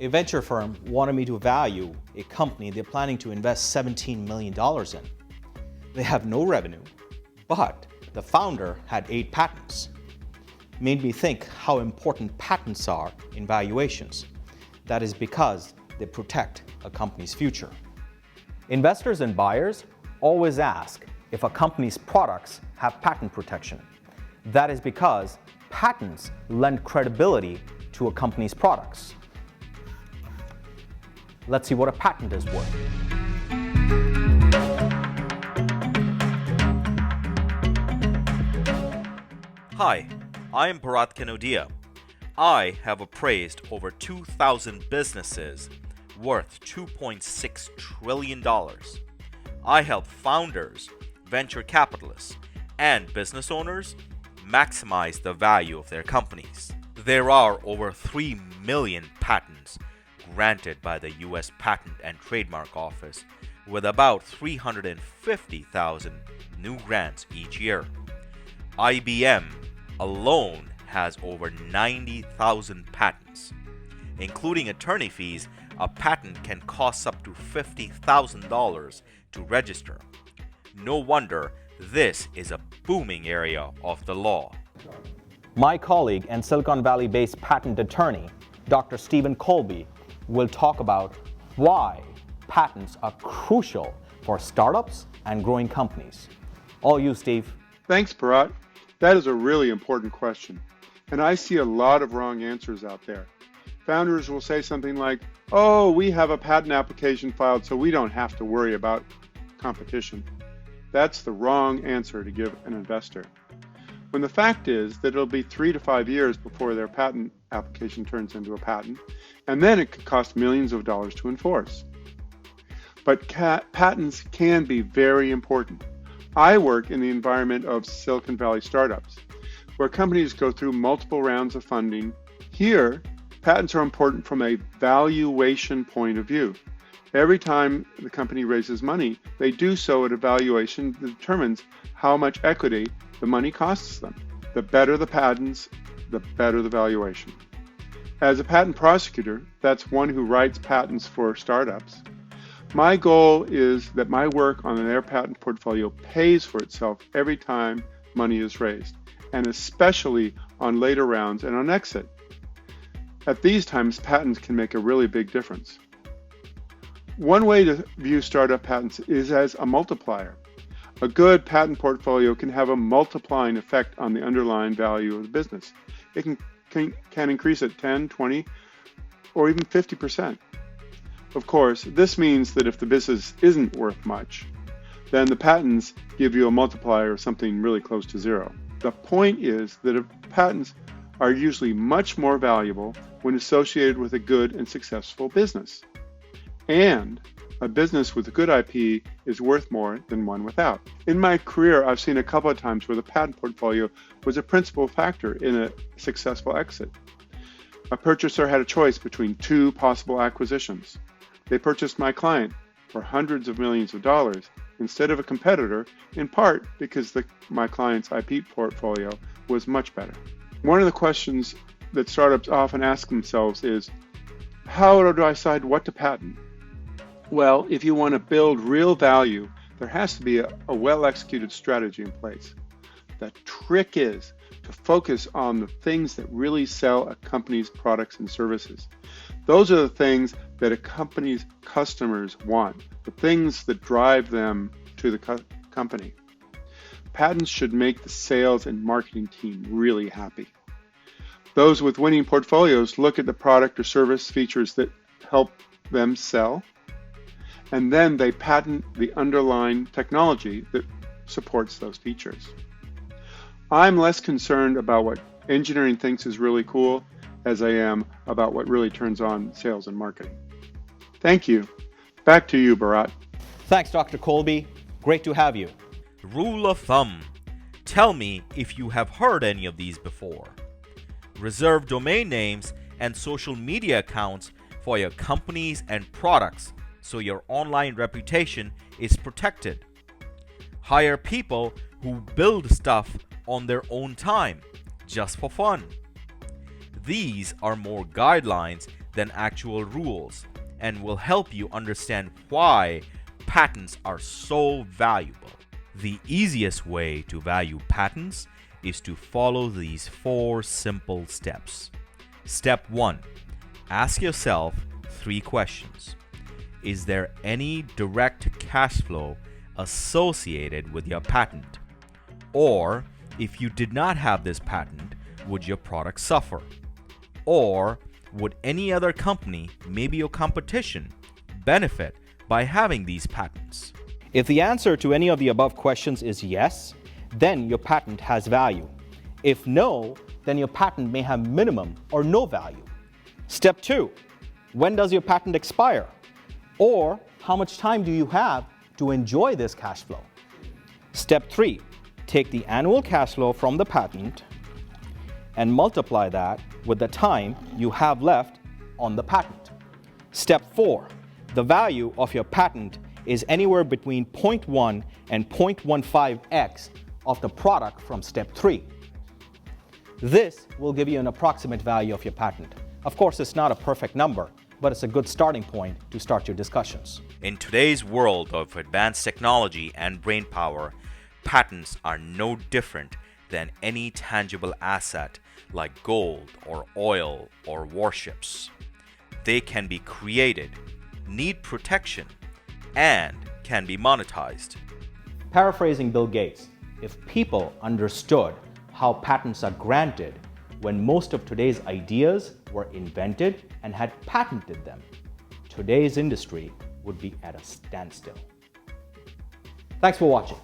A venture firm wanted me to value a company they're planning to invest $17 million in. They have no revenue, but the founder had 8 patents. Made me think how important patents are in valuations. That is because they protect a company's future. Investors and buyers always ask if a company's products have patent protection. That is because patents lend credibility to a company's products. Let's see what a patent is worth. Hi, I am Bharat Kanodia. I have appraised over 2,000 businesses worth $2.6 trillion. I help founders, venture capitalists, and business owners maximize the value of their companies. There are over 3 million patents granted by the U.S. Patent and Trademark Office, with about 350,000 new grants each year. IBM alone has over 90,000 patents. Including attorney fees, a patent can cost up to $50,000 to register. No wonder this is a booming area of the law. My colleague and Silicon Valley-based patent attorney, Dr. Stephen Colby, will talk about why patents are crucial for startups and growing companies. All you, Steve. Thanks, Bharat. That is a really important question, and I see a lot of wrong answers out there. Founders will say something like, "Oh, we have a patent application filed, so we don't have to worry about competition." That's the wrong answer to give an investor, when the fact is that it'll be 3 to 5 years before their patent application turns into a patent, and then it could cost millions of dollars to enforce. But patents can be very important. I work in the environment of Silicon Valley startups, where companies go through multiple rounds of funding. Here, patents are important from a valuation point of view. Every time the company raises money, they do so at a valuation that determines how much equity the money costs them. The better the patents, the better the valuation. As a patent prosecutor, that's one who writes patents for startups. My goal is that my work on their patent portfolio pays for itself every time money is raised, and especially on later rounds and on exit. At these times, patents can make a really big difference. One way to view startup patents is as a multiplier. A good patent portfolio can have a multiplying effect on the underlying value of the business. It can increase it 10, 20, or even 50%. Of course, this means that if the business isn't worth much, then the patents give you a multiplier of something really close to 0. The point is that patents are usually much more valuable when associated with a good and successful business. And a business with a good IP is worth more than one without. In my career, I've seen a couple of times where the patent portfolio was a principal factor in a successful exit. A purchaser had a choice between 2 possible acquisitions. They purchased my client for hundreds of millions of dollars instead of a competitor, in part because my client's IP portfolio was much better. One of the questions that startups often ask themselves is, how do I decide what to patent? Well, if you want to build real value, there has to be a well-executed strategy in place. The trick is to focus on the things that really sell a company's products and services. Those are the things that a company's customers want, the things that drive them to the company. Patents should make the sales and marketing team really happy. Those with winning portfolios look at the product or service features that help them sell, and then they patent the underlying technology that supports those features. I'm less concerned about what engineering thinks is really cool as I am about what really turns on sales and marketing. Thank you. Back to you, Bharat. Thanks, Dr. Colby. Great to have you. Rule of thumb. Tell me if you have heard any of these before. Reserve domain names and social media accounts for your companies and products so your online reputation is protected. Hire people who build stuff on their own time, just for fun. These are more guidelines than actual rules and will help you understand why patents are so valuable. The easiest way to value patents is to follow these 4 simple steps. Step 1. Ask yourself 3 questions. Is there any direct cash flow associated with your patent? Or, if you did not have this patent, would your product suffer? Or, would any other company, maybe your competition, benefit by having these patents? If the answer to any of the above questions is yes, then your patent has value. If no, then your patent may have minimum or no value. Step 2. When does your patent expire? Or how much time do you have to enjoy this cash flow? Step 3. Take the annual cash flow from the patent and multiply that with the time you have left on the patent. Step 4. The value of your patent is anywhere between 0.1 and 0.15x of the product from step 3. This will give you an approximate value of your patent. Of course, it's not a perfect number, but it's a good starting point to start your discussions. In today's world of advanced technology and brainpower, patents are no different than any tangible asset like gold or oil or warships. They can be created, need protection, and can be monetized. Paraphrasing Bill Gates, if people understood how patents are granted when most of today's ideas were invented and had patented them, today's industry would be at a standstill. Thanks for watching.